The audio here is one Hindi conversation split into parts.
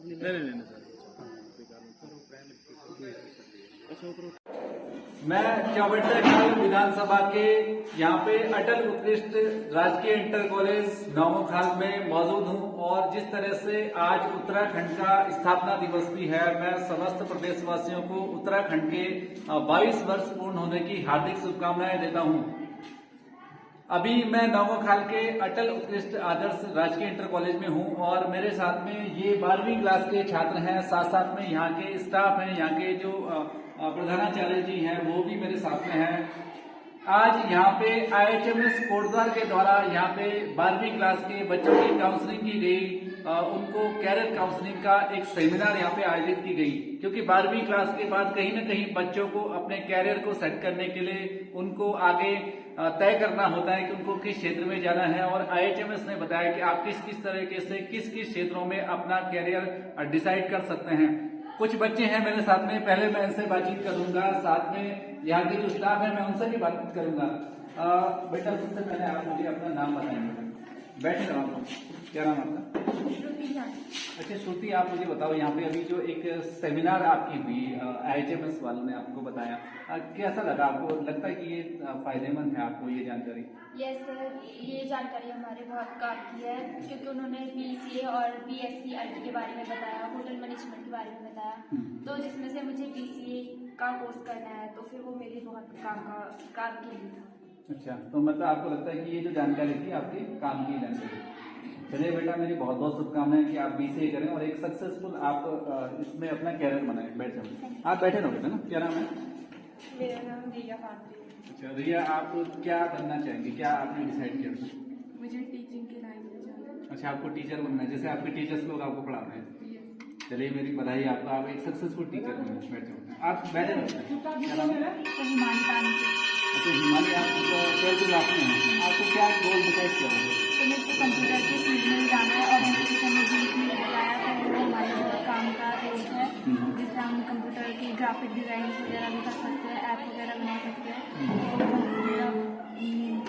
मैं चौबटखाल विधानसभा के यहाँ पे अटल उत्कृष्ट राजकीय इंटर कॉलेज नौखाल में मौजूद हूँ और जिस तरह से आज उत्तराखंड का स्थापना दिवस भी है, मैं समस्त प्रदेशवासियों को उत्तराखंड के 22 वर्ष पूर्ण होने की हार्दिक शुभकामनाएं देता हूँ। अभी मैं नौखाल के अटल उत्कृष्ट आदर्श राजकीय इंटर कॉलेज में हूँ और मेरे साथ में ये 12वीं क्लास के छात्र हैं, साथ साथ में यहाँ के स्टाफ हैं, यहाँ के जो प्रधानाचार्य जी हैं वो भी मेरे साथ में हैं। आज यहाँ पे IHMS कोटद्वार के द्वारा यहाँ पे 12वीं क्लास के बच्चों की काउंसलिंग की गई, उनको कैरियर काउंसलिंग का एक सेमिनार यहाँ पे आयोजित की गई, क्योंकि 12वीं क्लास के बाद कहीं न कहीं बच्चों को अपने कैरियर को सेट करने के लिए उनको आगे तय करना होता है कि उनको किस क्षेत्र में जाना है। और IHMS ने बताया कि आप किस किस तरीके से किस किस क्षेत्रों में अपना कैरियर डिसाइड कर सकते हैं। कुछ बच्चे हैं मेरे साथ में, पहले मैं इनसे बातचीत करूंगा, साथ में यहाँ के जो स्टाफ है मैं उनसे भी बात करूंगा। बेटा सबसे पहले आप मुझे अपना नाम बताएंगे। बैठे रहो आप, क्या नाम आपका? अच्छा श्रुति, आप मुझे बताओ यहाँ पे अभी जो एक सेमिनार आपकी हुई IHMS वालों ने आपको बताया, कैसा लगा आपको? लगता है कि ये फायदेमंद है आपको ये जानकारी? यस सर, ये जानकारी हमारे बहुत काम की है, क्योंकि उन्होंने BCA और BSc IT के बारे में बताया, होटल मैनेजमेंट के बारे में बताया, तो जिसमें से मुझे BCA का कोर्स करना है, तो फिर वो मेरे बहुत काम के लिए था। अच्छा, तो मतलब आपको लगता है कि ये जो जानकारी थी आपकी काम की जानकारी? चलिए बेटा, मेरी बहुत बहुत शुभकामनाएं कि आप BCA करें और एक सक्सेसफुल आप इसमें अपना कैरियर बनाएं। बैठ जाओ, आप बैठे रहो बेटा ना। क्या नाम है? मेरा नाम रिया खान। अच्छा रिया, आप क्या बनना चाहेंगे, क्या आपने डिसाइड किया? मुझे टीचिंग की लाइन में जाना है। अच्छा, आपको टीचर बनना है, जैसे आपके टीचर्स लोग आपको पढ़ाते हैं। चलिए मेरी बधाई आपको, आप एक सक्सेसफुल टीचर बने। बैठ जाओ, आप बैठे रहो। क्या नाम है? अच्छा हिमाली, आप ट्वेल्थ क्लास में हैं, आपको क्या गोल डिसाइड किया है? तो मेरे को कंप्यूटर के फील्ड में जाना है और एजुकेशन में भी बताया, तो वो हमारे काम का रोल है, जिससे हम कंप्यूटर की ग्राफिक डिजाइन वगैरह भी कर सकते हैं, ऐप वगैरह बना सकते हैं,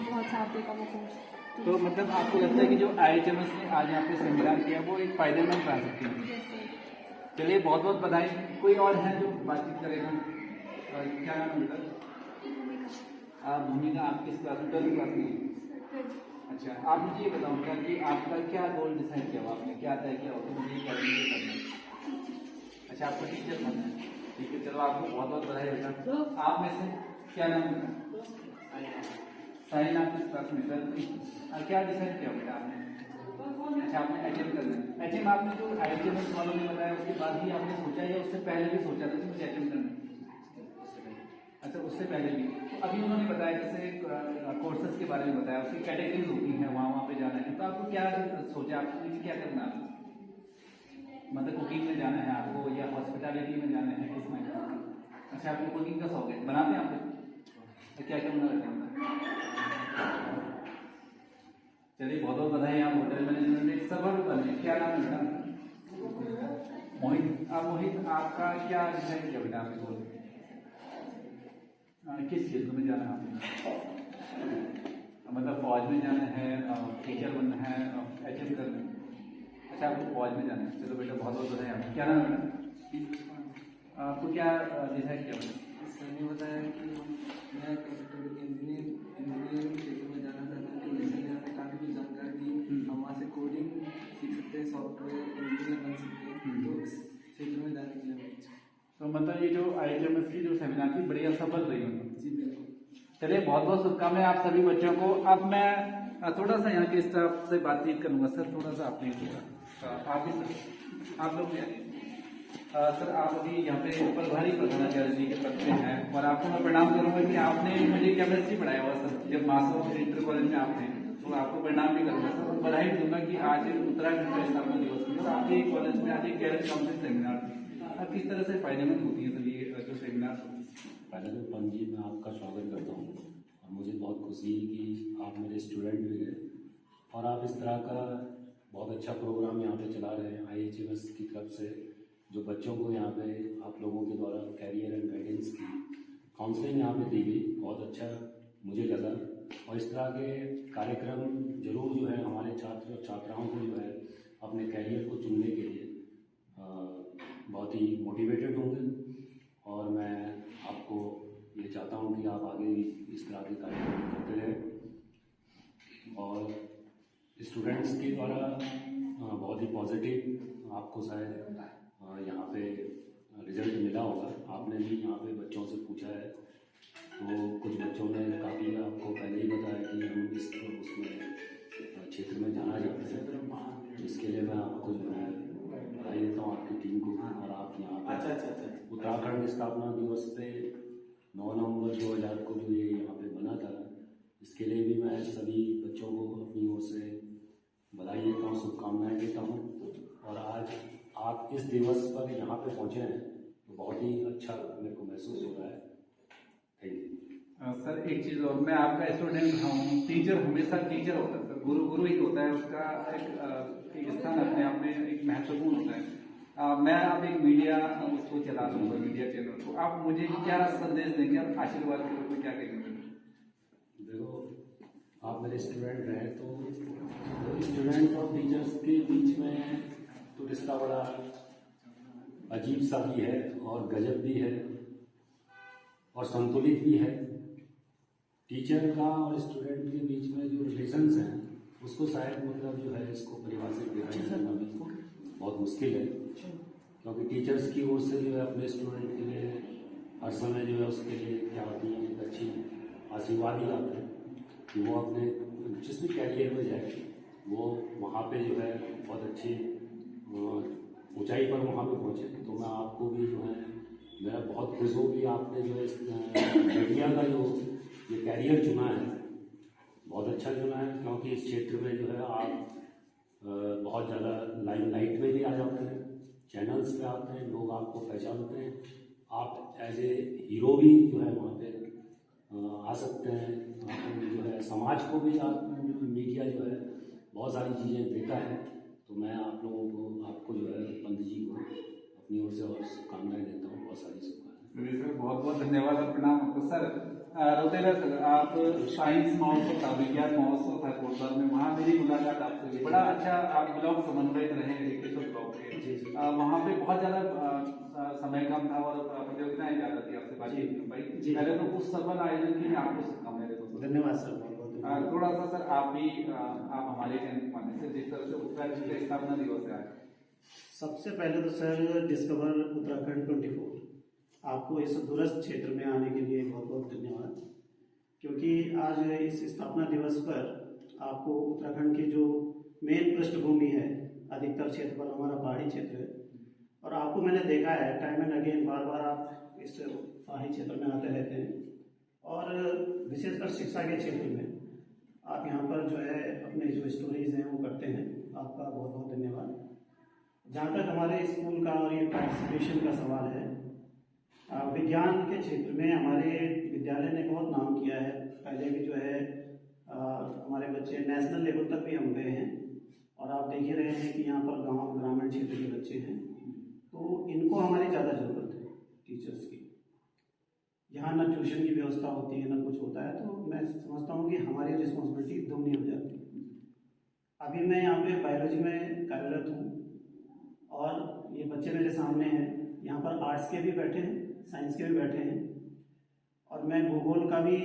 बहुत साथ देगा वो कोर्स। तो मतलब आपको लगता है कि जो IHMS ने आज यहाँ पे सेमिनार किया वो एक फायदेमंद रह सकती है? चलिए बहुत बहुत बधाई। कोई और है जो बातचीत करेगा? क्या नाम है? भूमिका, आप किस क्लास में? 12वीं क्लास में। अच्छा, आप मुझे ये बताऊंगा कि आपका क्या गोल डिसाइड किया हुआ, आपने क्या तय किया होगा मुझे करना है? अच्छा, आपको टीचर बनना है, ठीक है। चलो आपको बहुत बहुत बधाई बेटा। आप में से क्या नाम है? साइन, आप किस क्लास में? 12वीं। क्या डिसाइड किया बेटा आपने? अच्छा, आपने HM करना है। HM आपने जो IHMS वालों ने बताया उसके बाद ही आपने सोचा या उससे पहले भी सोचा था कि मुझे HM करना है? अच्छा, उससे पहले भी। तो अभी उन्होंने बताया जैसे कोर्सेज के बारे में बताया, उसकी कैटेगरीज होती हैं, वहाँ पे जाना है, तो आपको क्या सोचा, आपने क्या करना है? मतलब कुकिंग में जाना है आपको या हॉस्पिटैलिटी में जाना है, किसमें? अच्छा, आपको कुकिंग का शौक है, बनाते हैं आप? तो क्या क्या बना रखते हैं? चलिए बहुत बहुत बधाई, आप होटल मैनेजमेंट में सफल बने। क्या नाम है बेटा? मोहित। मोहित, आपका क्या डिसाइड किया बेटा आपने? बोल किस क्षेत्र में जाना है आपने? मतलब फौज में जाना है, टीचर बनना है, HM करना है? अच्छा, आपको फौज में जाना है। चलो बेटा बहुत बहुत बधाई आपको। क्या नाम है बेटा? आपको क्या डिसाइड किया बेटा? सर ने बताया कि मैं इंजीनियरिंग क्षेत्र में जाना चाहता हूँ, सर ने हमें काफ़ी कुछ जानकारी दी, हम वहाँ से कोडिंग सीख सकते हैं, सॉफ्टवेयर इंजीनियर बन सकते हैं, तो इस क्षेत्र में जाने के लिए। तो मतलब ये जो IHMS की जो सेमिनार थी बढ़िया सफल रही मतलब? जी बिल्कुल। चलिए बहुत बहुत शुभकामनाएं आप सभी बच्चों को। अब मैं थोड़ा सा यहाँ के स्टाफ से बातचीत करूंगा। सर थोड़ा सा आप भी सर, आप लोग सर, आप अभी यहाँ पे प्रभारी प्रधानाचार्य जी के पद पे हैं और आपको मैं प्रणाम करूंगा कि आपने मुझे केमिस्ट्री पढ़ाया हुआ सर, जब मास इंटर कॉलेज में आप थे, तो आपको प्रणाम भी करूंगा सर और बधाई दूंगा कि आज उत्तराखंड का स्थापना दिवस है और आपके कॉलेज में आज एक कैरियर काउंसलिंग सेमिनार थी। अब किस तरह से फायदेमंद होती है सर ये जो सेमिनार? पहले तो पंजी मैं आपका स्वागत करता हूँ और मुझे बहुत खुशी है कि आप मेरे स्टूडेंट भी गए और आप इस तरह का बहुत अच्छा प्रोग्राम यहाँ पे चला रहे हैं IHMS की तरफ से, जो बच्चों को यहाँ पे आप लोगों के द्वारा कैरियर एंड गाइडेंस की काउंसलिंग यहाँ पे दी गई, बहुत अच्छा मुझे लगा। और इस तरह के कार्यक्रम जरूर जो है हमारे छात्र और छात्राओं को जो है अपने कैरियर को चुनने के लिए बहुत ही मोटिवेटेड होंगे और मैं आपको ये चाहता हूँ कि आप आगे भी इस तरह के कार्यक्रम करते रहें। और स्टूडेंट्स के द्वारा बहुत ही पॉजिटिव आपको शायद यहाँ पे रिजल्ट मिला होगा। आपने भी यहाँ पे बच्चों से पूछा है तो कुछ बच्चों ने काफ़ी आपको पहले ही बताया कि हम इस उसमें क्षेत्र में जाना चाहते हैं। इसके लिए मैं आपको जो है बधाई देता हूँ आपकी टीम को। और आप यहाँ पर उत्तराखंड स्थापना दिवस पे 9 नवंबर 2000 को जो ये यहाँ पे बना था, इसके लिए भी मैं सभी बच्चों को अपनी ओर से बधाई देता हूँ, शुभकामनाएं देता हूँ। और आज आप इस दिवस पर यहाँ पे पहुँचे हैं तो बहुत ही अच्छा मेरे को महसूस हो रहा है। Thank you. सर एक चीज़ और, मैं आपका स्टूडेंट रहा हूँ। टीचर हमेशा टीचर होता है सर, गुरु ही होता है, उसका एक स्थान अपने आप में एक महत्वपूर्ण होता है। मैं अब एक मीडिया उसको चला रहा हूँ, मीडिया चैनल, तो आप मुझे क्या संदेश देंगे, आप आशीर्वाद के रूप में क्या कहेंगे? देखो, आप मेरे स्टूडेंट रहे तो स्टूडेंट और टीचर्स के बीच में तो रिश्ता बड़ा अजीब सा भी है और गजब भी है और संतुलित भी है। टीचर का और स्टूडेंट के बीच में जो रिलेशंस हैं उसको शायद मतलब जो है इसको परिभाषित करना भी बहुत मुश्किल है, क्योंकि टीचर्स की ओर से जो है अपने स्टूडेंट के लिए हर समय जो है उसके लिए क्या होती है एक अच्छी आशीर्वाद ही आते हैं कि वो अपने जिस भी कैरियर में जाए वो वहाँ पे जो है बहुत अच्छी ऊंचाई पर वहाँ पे पहुँचे। तो मैं आपको भी जो है मेरा बहुत खुश हूँ कि आपने जो है मीडिया का जो ये कैरियर चुना है बहुत अच्छा चुना है, क्योंकि इस क्षेत्र में जो है आप बहुत ज़्यादा लाइमलाइट में भी आ जाते हैं, चैनल्स पे आते हैं, लोग आपको पहचानते हैं, आप एज ए हीरो भी जो है वहाँ पे आ सकते हैं। आप जो है समाज को भी आप मीडिया जो है बहुत सारी चीज़ें देता है। तो मैं आप लोगों को आपको जो है पंत जी को अपनी ओर से और शुभकामनाएं देता हूँ, बहुत सारी शुभकामनाएं। सर बहुत बहुत धन्यवाद और प्रणाम आपको। सर रौतेला सर, आप साइंस महोत्सव था, विज्ञान महोत्सव था कोटद्वार में, वहाँ मेरी मुलाकात आपसे हुई। बड़ा अच्छा आप ब्लॉक समन्वयक रहे रिकेश्वर ब्लॉक के। वहाँ पे बहुत ज़्यादा समय कम था और प्रतियोगिताएं ज़्यादा थी, आपसे बातचीत नहीं हो पाई। पहले तो उस सफल आयोजन की मैं आपको शुभकामनाएं देता हूँ। धन्यवाद सर, बहुत बहुत थोड़ा सा सर आप भी आप हमारे चैनल के माध्यम से जिस तरह से उत्तराखंड का स्थापना दिवस है, सबसे पहले तो सर डिस्कवर उत्तराखंड 24 आपको इस दूरस्थ क्षेत्र में आने के लिए बहुत बहुत धन्यवाद, क्योंकि आज इस स्थापना दिवस पर आपको उत्तराखंड की जो मेन पृष्ठभूमि है, अधिकतर क्षेत्रफल हमारा पहाड़ी क्षेत्र है, और आपको मैंने देखा है टाइम एंड अगेन बार बार आप इस पहाड़ी क्षेत्र में आते रहते हैं, और विशेषकर शिक्षा के क्षेत्र में आप यहाँ पर जो है अपने जो स्टोरीज हैं वो करते हैं। आपका बहुत बहुत धन्यवाद। जहाँ तक हमारे स्कूल का और ये पार्टिसिपेशन का सवाल है, विज्ञान के क्षेत्र में हमारे विद्यालय ने बहुत नाम किया है। पहले भी जो है हमारे बच्चे नेशनल लेवल तक भी हम गए हैं, और आप देख ही रहे हैं कि यहाँ पर गांव ग्रामीण क्षेत्र के बच्चे हैं, तो इनको हमारी ज़्यादा ज़रूरत है टीचर्स की। यहाँ ना ट्यूशन की व्यवस्था होती है ना कुछ होता है, तो मैं समझता हूँ कि हमारी रिस्पॉन्सिबिलिटी दोगुनी हो जाती है। अभी मैं यहाँ पे बायोलॉजी में कार्यरत हूँ, और ये बच्चे मेरे सामने हैं, यहाँ पर आर्ट्स के भी बैठे हैं, साइंस के भी बैठे हैं, और मैं भूगोल का भी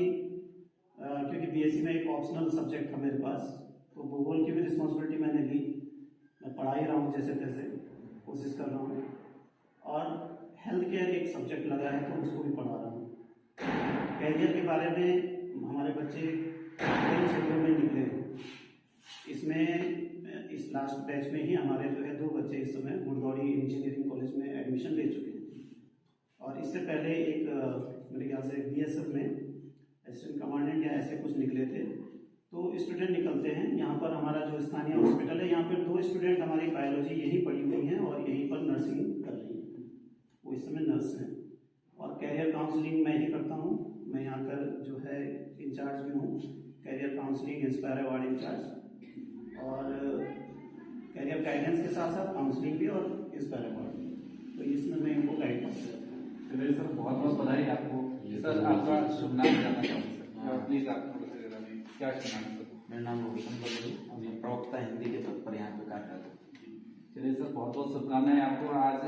क्योंकि बीएससी में एक ऑप्शनल सब्जेक्ट था मेरे पास, तो भूगोल की भी रिस्पॉन्सिबिलिटी मैंने ली। मैं पढ़ा ही रहा हूँ जैसे तैसे, कोशिश कर रहा हूँ, और हेल्थ केयर एक सब्जेक्ट लगा है तो उसको भी पढ़ा रहा हूँ। कैरियर के बारे में हमारे बच्चे कई क्षेत्रों में निकले हैं। इसमें इस लास्ट बैच में ही हमारे जो है 2 बच्चे इस समय गुड़गौड़ी इंजीनियरिंग कॉलेज में एडमिशन ले चुके हैं, और इससे पहले एक मेरे ख्याल से बीएसएफ में असिस्टेंट कमांडेंट या ऐसे कुछ निकले थे। तो स्टूडेंट निकलते हैं। यहाँ पर हमारा जो स्थानीय हॉस्पिटल है, यहाँ पर 2 स्टूडेंट हमारी बायोलॉजी यहीं पढ़ी हुई हैं और यहीं पर नर्सिंग कर रही हैं, वो इस समय नर्स हैं। और कैरियर काउंसलिंग मैं ही करता हूँ, मैं यहाँ का जो है इंचार्ज भी हूँ, career counselling inspire award in charge, और कैरियर गाइडेंस के साथ साथ काउंसलिंग भी और इंस्पायर अवार्ड, तो इसमें मैं इनको गाइड करता हूँ। चलिए सर, बहुत बहुत बधाई आपको। सर आपका शुभ नाम जानना चाहूँगा सर, प्लीज आप क्या शुभ नाम? मेरा नाम रोशन बल्लू, मैं प्रवक्ता हिंदी के पद पर यहाँ पे कार्यरत हूँ। चलिए सर, बहुत बहुत शुभकामनाएं आपको। आज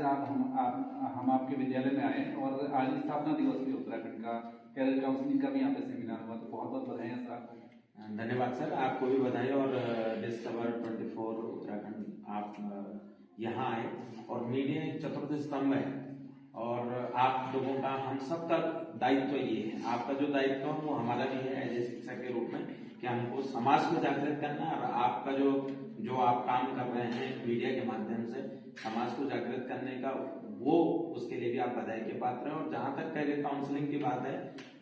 हम आपके विद्यालय में आए और आज स्थापना दिवस भी उत्तराखंड का, कैरियर काउंसलिंग का भी यहाँ पे सेमिनार हुआ, तो बहुत बहुत बधाई है सर आपको। धन्यवाद सर, आपको भी बधाई। और डिस्कवर 24 उत्तराखंड आप यहाँ आए और मीडिया एक चतुर्थ स्तंभ है और आप लोगों का, हम सबका दायित्व ये है, आपका जो दायित्व है वो हमारा भी है एज ए शिक्षक के रूप में, कि हमको समाज को जागृत करना है। और आपका जो आप काम कर रहे हैं मीडिया के माध्यम से समाज को जागृत करने का, वो उसके लिए भी आप बधाई के पात्र हैं। और जहां तक कैरियर काउंसलिंग की बात है,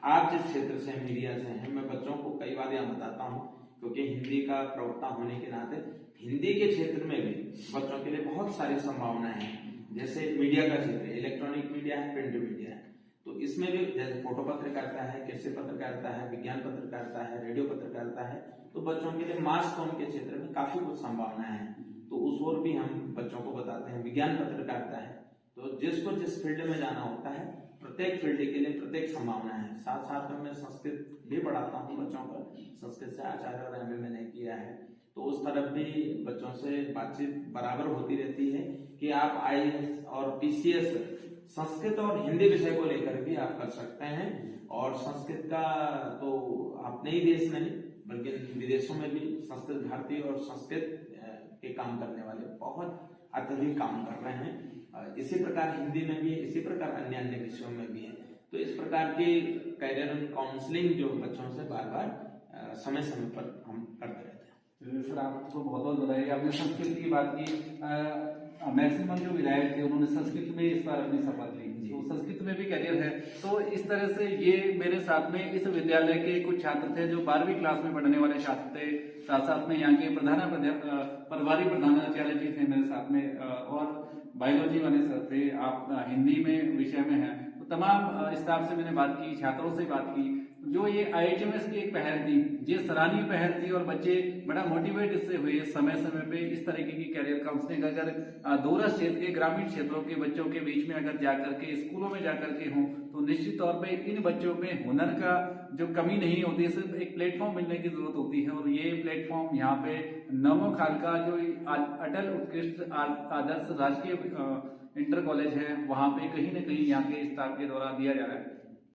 आप जिस क्षेत्र से मीडिया से हैं, मैं बच्चों को कई बार यहाँ बताता हूँ, क्योंकि हिंदी का प्रवक्ता होने के नाते हिंदी के क्षेत्र में भी बच्चों के लिए बहुत सारी संभावनाएं हैं। जैसे मीडिया का क्षेत्र, इलेक्ट्रॉनिक मीडिया है, प्रिंट मीडिया है, तो इसमें भी जैसे फोटो पत्रकारिता है, कृषि पत्रकारिता है, विज्ञान पत्रकारिता है, रेडियो पत्रकारिता है, तो बच्चों के लिए मास कॉम के क्षेत्र में काफी कुछ संभावनाएं हैं। तो उस ओर भी हम बच्चों को बताते हैं। विज्ञान पत्रकारिता है, तो जिसको जिस फील्ड में जाना होता है, प्रत्येक फील्ड के लिए प्रत्येक संभावना है। साथ साथ में मैं संस्कृत भी पढ़ाता हूँ बच्चों को, संस्कृत से आचार्य और एमए मैंने किया है, तो उस तरफ भी बच्चों से बातचीत बराबर होती रहती है कि आप IAS और PCS संस्कृत और हिंदी विषय को लेकर भी आप कर सकते हैं। और संस्कृत का तो अपने ही देश में नहीं बल्कि विदेशों में भी संस्कृत भारती और संस्कृत के काम करने वाले बहुत अत्यधिक काम कर रहे हैं। इसी प्रकार हिंदी में भी, इसी प्रकार अन्य अन्य विषयों में भी है। तो इस प्रकार की कैरियर काउंसलिंग जो बच्चों से बार बार समय समय पर हम करते रहते हैं। सर, आपको बहुत बहुत बधाई। आपने संस्कृत की बात की, मैक्सिमम जो विधायक थे उन्होंने संस्कृत में इस बार अपनी शपथ ली, तो संस्कृत में भी करियर है। तो इस तरह से ये मेरे साथ में इस विद्यालय के कुछ छात्र थे जो 12वीं क्लास में पढ़ने वाले छात्र थे, साथ साथ में यहाँ के प्रभारी प्रधानाचार्य जी थे मेरे साथ में, और बायोलॉजी वाले सर थे। आप हिंदी में विषय में हैं, तो तमाम स्टाफ से मैंने बात की, छात्रों से बात की। जो ये IHMS की एक पहल थी, ये सराहनीय पहल थी और बच्चे बड़ा मोटिवेट इससे हुए। समय समय पे इस तरीके की कैरियर काउंसलिंग अगर दूरस्थ क्षेत्र के, ग्रामीण क्षेत्रों के बच्चों के बीच में अगर जाकर के, स्कूलों में जाकर के हों, तो निश्चित तौर पे इन बच्चों में हुनर का जो कमी नहीं होती, सिर्फ एक प्लेटफॉर्म मिलने की जरूरत होती है। और ये प्लेटफॉर्म यहाँ पे नवों खाल का जो अटल उत्कृष्ट आदर्श राजकीय इंटर कॉलेज है, वहाँ पे कहीं ना कहीं यहाँ के स्टाफ के द्वारा दिया जा रहा है।